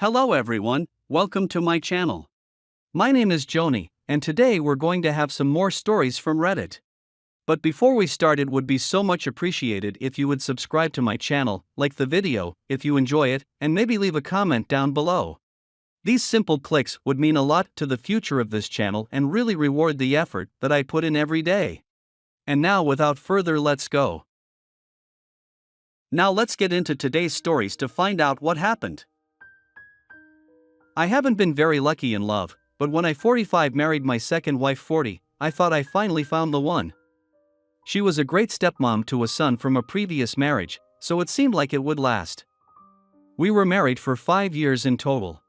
Hello everyone, welcome to my channel. My name is Xony, and today we're going to have some more stories from Reddit. But before we start, it would be so much appreciated if you would subscribe to my channel, like the video if you enjoy it, and maybe leave a comment down below. These simple clicks would mean a lot to the future of this channel and really reward the effort that I put in every day. And now without further, let's go. Now let's get into today's stories to find out what happened. I haven't been very lucky in love, but when I 45 married my second wife 40, I thought I finally found the one. She was a great stepmom to a son from a previous marriage, so it seemed like it would last. We were married for 5 years in total.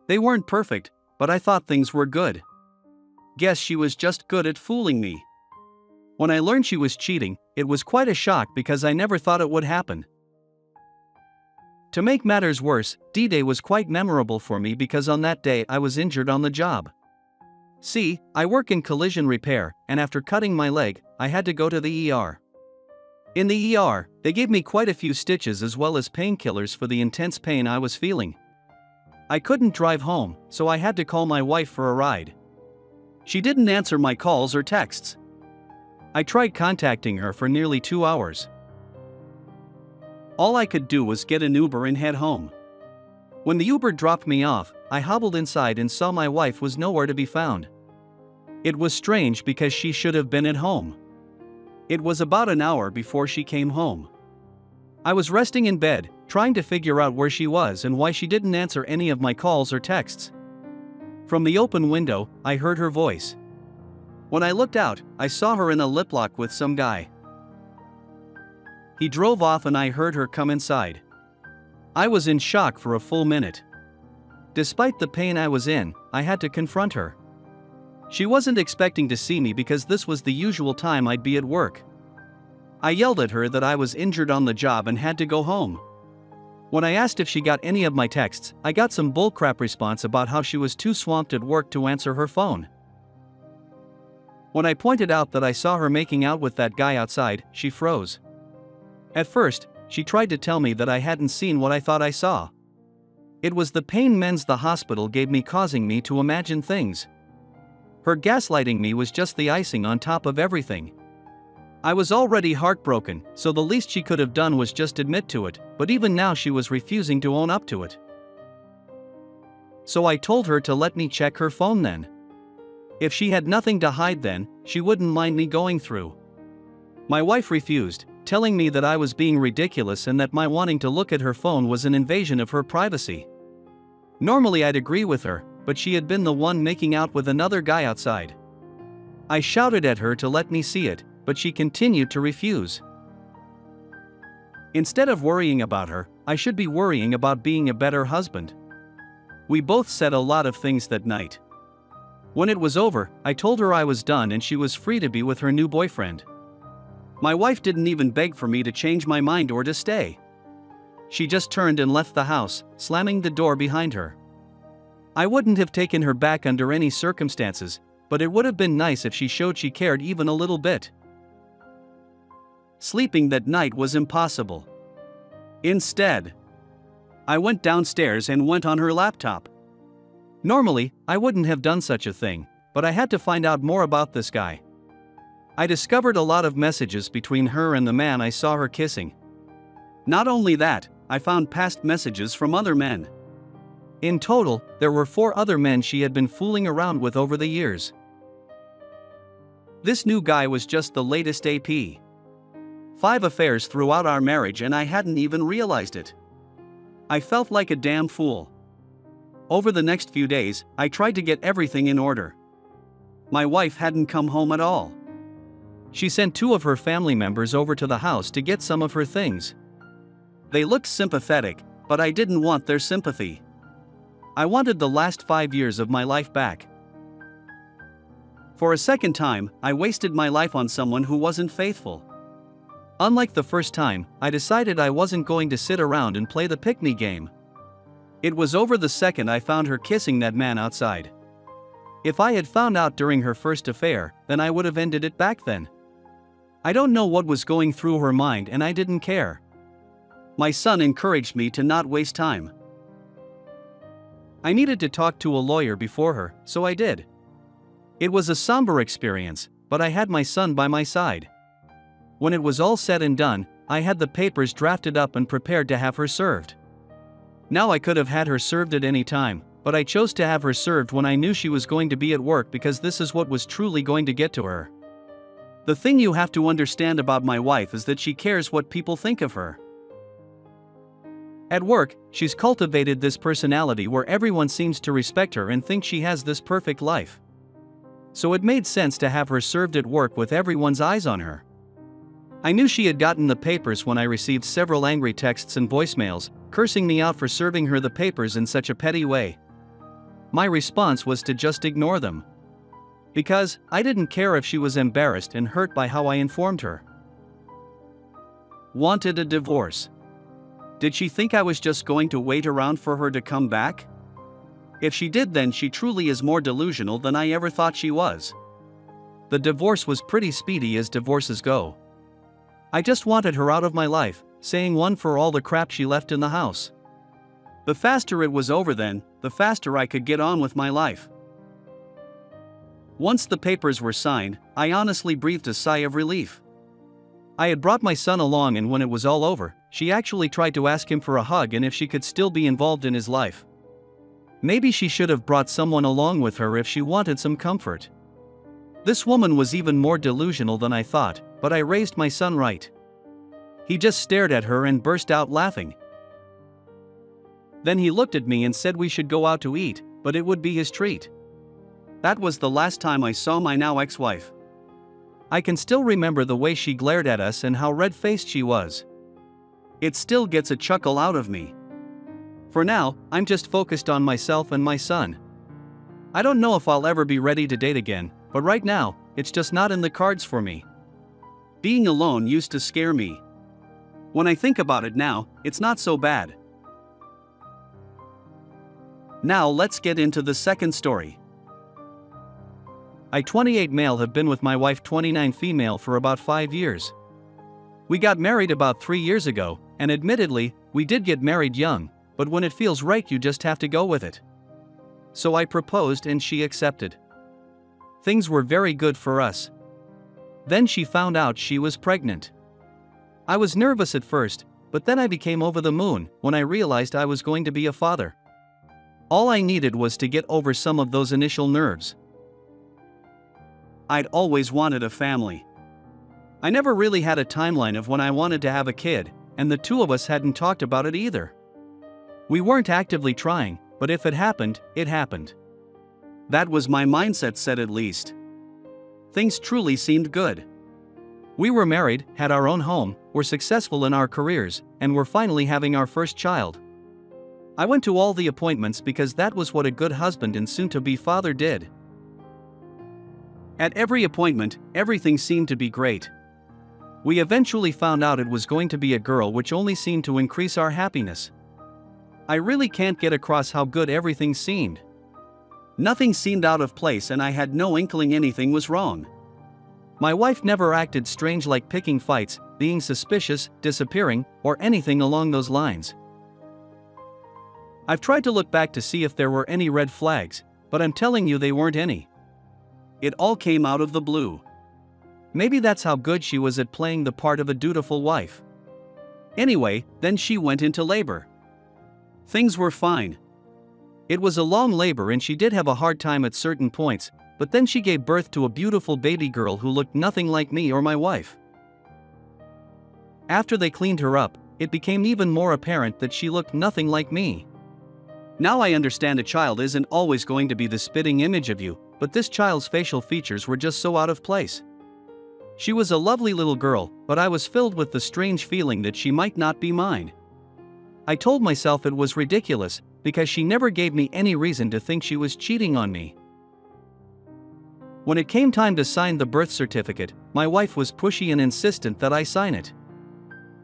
They weren't perfect, but I thought things were good. Guess she was just good at fooling me. When I learned she was cheating, it was quite a shock because I never thought it would happen. To make matters worse, D-Day was quite memorable for me because on that day I was injured on the job. See, I work in collision repair, and after cutting my leg, I had to go to the ER. In the ER, they gave me quite a few stitches as well as painkillers for the intense pain I was feeling. I couldn't drive home, so I had to call my wife for a ride. She didn't answer my calls or texts. I tried contacting her for nearly 2 hours. All I could do was get an Uber and head home. When the Uber dropped me off, I hobbled inside and saw my wife was nowhere to be found. It was strange because she should have been at home. It was about an hour before she came home. I was resting in bed, trying to figure out where she was and why she didn't answer any of my calls or texts. From the open window, I heard her voice. When I looked out, I saw her in a lip lock with some guy. He drove off and I heard her come inside. I was in shock for a full minute. Despite the pain I was in, I had to confront her. She wasn't expecting to see me because this was the usual time I'd be at work. I yelled at her that I was injured on the job and had to go home. When I asked if she got any of my texts, I got some bullcrap response about how she was too swamped at work to answer her phone. When I pointed out that I saw her making out with that guy outside, she froze. At first, she tried to tell me that I hadn't seen what I thought I saw. It was the pain meds the hospital gave me causing me to imagine things. Her gaslighting me was just the icing on top of everything. I was already heartbroken, so the least she could have done was just admit to it, but even now she was refusing to own up to it. So I told her to let me check her phone then. If she had nothing to hide then, she wouldn't mind me going through. My wife refused, telling me that I was being ridiculous and that my wanting to look at her phone was an invasion of her privacy. Normally I'd agree with her, but she had been the one making out with another guy outside. I shouted at her to let me see it, but she continued to refuse. Instead of worrying about her, I should be worrying about being a better husband. We both said a lot of things that night. When it was over, I told her I was done and she was free to be with her new boyfriend. My wife didn't even beg for me to change my mind or to stay. She just turned and left the house, slamming the door behind her. I wouldn't have taken her back under any circumstances, but it would have been nice if she showed she cared even a little bit. Sleeping that night was impossible. Instead, I went downstairs and went on her laptop. Normally, I wouldn't have done such a thing, but I had to find out more about this guy. I discovered a lot of messages between her and the man I saw her kissing. Not only that, I found past messages from other men. In total, there were 4 other men she had been fooling around with over the years. This new guy was just the latest AP. 5 affairs throughout our marriage and I hadn't even realized it. I felt like a damn fool. Over the next few days, I tried to get everything in order. My wife hadn't come home at all. She sent 2 of her family members over to the house to get some of her things. They looked sympathetic, but I didn't want their sympathy. I wanted the last 5 years of my life back. For a second time, I wasted my life on someone who wasn't faithful. Unlike the first time, I decided I wasn't going to sit around and play the pick-me game. It was over the second I found her kissing that man outside. If I had found out during her first affair, then I would have ended it back then. I don't know what was going through her mind and I didn't care. My son encouraged me to not waste time. I needed to talk to a lawyer before her, so I did. It was a somber experience, but I had my son by my side. When it was all said and done, I had the papers drafted up and prepared to have her served. Now I could have had her served at any time, but I chose to have her served when I knew she was going to be at work because this is what was truly going to get to her. The thing you have to understand about my wife is that she cares what people think of her. At work, she's cultivated this personality where everyone seems to respect her and think she has this perfect life. So it made sense to have her served at work with everyone's eyes on her. I knew she had gotten the papers when I received several angry texts and voicemails, cursing me out for serving her the papers in such a petty way. My response was to just ignore them. Because I didn't care if she was embarrassed and hurt by how I informed her. Wanted a divorce. Did she think I was just going to wait around for her to come back? If she did, then she truly is more delusional than I ever thought she was. The divorce was pretty speedy as divorces go. I just wanted her out of my life, saying one for all the crap she left in the house. The faster it was over then, the faster I could get on with my life. Once the papers were signed, I honestly breathed a sigh of relief. I had brought my son along, and when it was all over, she actually tried to ask him for a hug and if she could still be involved in his life. Maybe she should have brought someone along with her if she wanted some comfort. This woman was even more delusional than I thought, but I raised my son right. He just stared at her and burst out laughing. Then he looked at me and said we should go out to eat, but it would be his treat. That was the last time I saw my now ex-wife. I can still remember the way she glared at us and how red-faced she was. It still gets a chuckle out of me. For now, I'm just focused on myself and my son. I don't know if I'll ever be ready to date again, but right now, it's just not in the cards for me. Being alone used to scare me. When I think about it now, it's not so bad. Now let's get into the second story. I, 28 male, have been with my wife, 29 female, for about 5 years. We got married about 3 years ago, and admittedly, we did get married young, but when it feels right you just have to go with it. So I proposed and she accepted. Things were very good for us. Then she found out she was pregnant. I was nervous at first, but then I became over the moon when I realized I was going to be a father. All I needed was to get over some of those initial nerves. I'd always wanted a family. I never really had a timeline of when I wanted to have a kid, and the two of us hadn't talked about it either. We weren't actively trying, but if it happened, it happened. That was my mindset set, at least. Things truly seemed good. We were married, had our own home, were successful in our careers, and were finally having our first child. I went to all the appointments because that was what a good husband and soon-to-be father did. At every appointment, everything seemed to be great. We eventually found out it was going to be a girl, which only seemed to increase our happiness. I really can't get across how good everything seemed. Nothing seemed out of place and I had no inkling anything was wrong. My wife never acted strange, like picking fights, being suspicious, disappearing, or anything along those lines. I've tried to look back to see if there were any red flags, but I'm telling you they weren't any. It all came out of the blue. Maybe that's how good she was at playing the part of a dutiful wife. Anyway, then she went into labor. Things were fine. It was a long labor and she did have a hard time at certain points, but then she gave birth to a beautiful baby girl who looked nothing like me or my wife. After they cleaned her up, it became even more apparent that she looked nothing like me. Now I understand a child isn't always going to be the spitting image of you, but this child's facial features were just so out of place. She was a lovely little girl, but I was filled with the strange feeling that she might not be mine. I told myself it was ridiculous, because she never gave me any reason to think she was cheating on me. When it came time to sign the birth certificate, my wife was pushy and insistent that I sign it.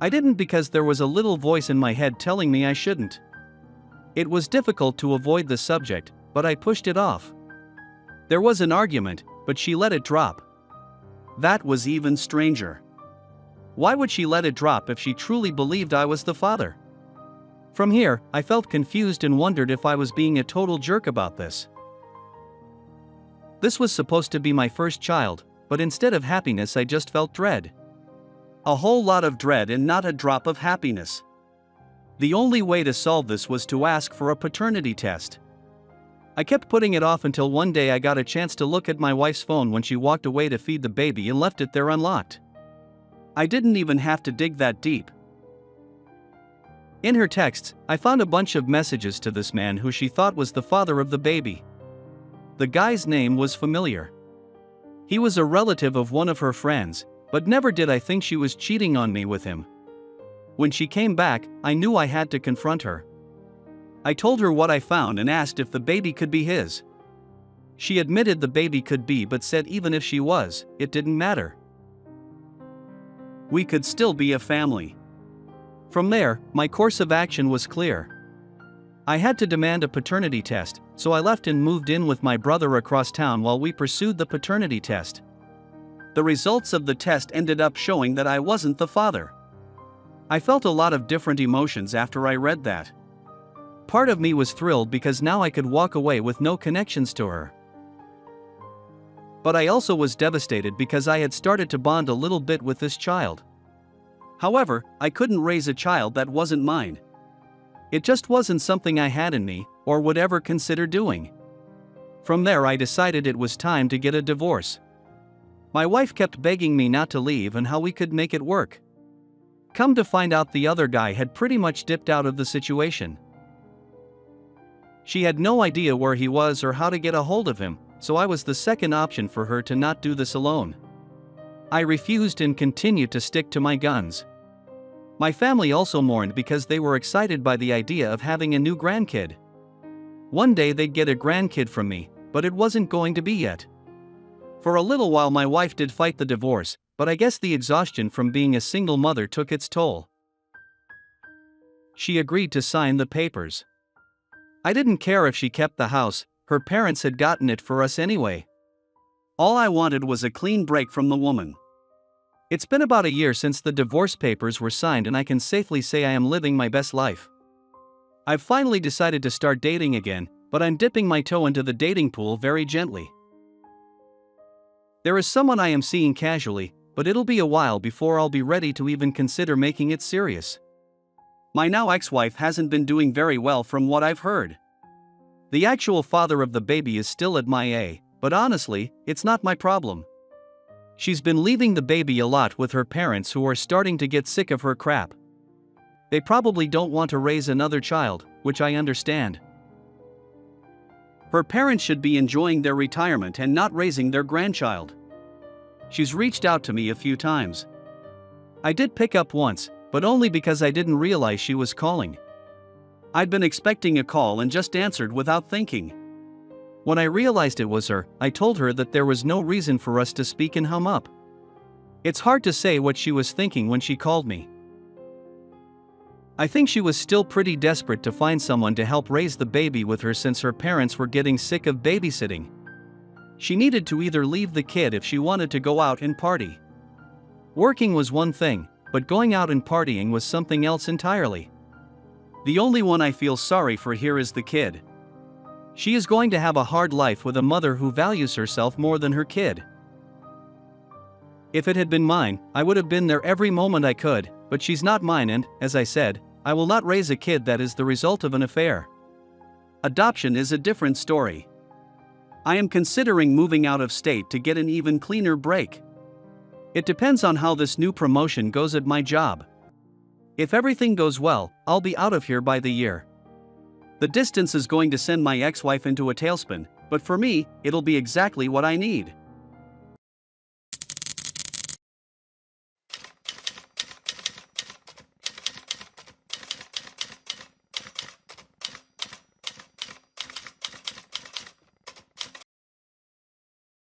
I didn't because there was a little voice in my head telling me I shouldn't. It was difficult to avoid the subject, but I pushed it off. There was an argument, but she let it drop. That was even stranger. Why would she let it drop if she truly believed I was the father? From here, I felt confused and wondered if I was being a total jerk about this. This was supposed to be my first child, but instead of happiness I just felt dread. A whole lot of dread and not a drop of happiness. The only way to solve this was to ask for a paternity test. I kept putting it off until one day I got a chance to look at my wife's phone when she walked away to feed the baby and left it there unlocked. I didn't even have to dig that deep. In her texts, I found a bunch of messages to this man who she thought was the father of the baby. The guy's name was familiar. He was a relative of one of her friends, but never did I think she was cheating on me with him. When she came back, I knew I had to confront her. I told her what I found and asked if the baby could be his. She admitted the baby could be, but said even if she was, it didn't matter. We could still be a family. From there, my course of action was clear. I had to demand a paternity test, so I left and moved in with my brother across town while we pursued the paternity test. The results of the test ended up showing that I wasn't the father. I felt a lot of different emotions after I read that. Part of me was thrilled because now I could walk away with no connections to her. But I also was devastated because I had started to bond a little bit with this child. However, I couldn't raise a child that wasn't mine. It just wasn't something I had in me, or would ever consider doing. From there I decided it was time to get a divorce. My wife kept begging me not to leave and how we could make it work. Come to find out, the other guy had pretty much dipped out of the situation. She had no idea where he was or how to get a hold of him, so I was the second option for her to not do this alone. I refused and continued to stick to my guns. My family also mourned because they were excited by the idea of having a new grandkid. One day they'd get a grandkid from me, but it wasn't going to be yet. For a little while my wife did fight the divorce, but I guess the exhaustion from being a single mother took its toll. She agreed to sign the papers. I didn't care if she kept the house, her parents had gotten it for us anyway. All I wanted was a clean break from the woman. It's been about a year since the divorce papers were signed and I can safely say I am living my best life. I've finally decided to start dating again, but I'm dipping my toe into the dating pool very gently. There is someone I am seeing casually, but it'll be a while before I'll be ready to even consider making it serious. My now ex-wife hasn't been doing very well from what I've heard. The actual father of the baby is still at MIA, but honestly, it's not my problem. She's been leaving the baby a lot with her parents who are starting to get sick of her crap. They probably don't want to raise another child, which I understand. Her parents should be enjoying their retirement and not raising their grandchild. She's reached out to me a few times. I did pick up once, but only because I didn't realize she was calling. I'd been expecting a call and just answered without thinking. When I realized it was her, I told her that there was no reason for us to speak and hung up. It's hard to say what she was thinking when she called me. I think she was still pretty desperate to find someone to help raise the baby with her since her parents were getting sick of babysitting. She needed to either leave the kid if she wanted to go out and party. Working was one thing, but going out and partying was something else entirely. The only one I feel sorry for here is the kid. She is going to have a hard life with a mother who values herself more than her kid. If it had been mine, I would have been there every moment I could, but she's not mine and, as I said, I will not raise a kid that is the result of an affair. Adoption is a different story. I am considering moving out of state to get an even cleaner break. It depends on how this new promotion goes at my job. If everything goes well, I'll be out of here by the year. The distance is going to send my ex-wife into a tailspin, but for me, it'll be exactly what I need.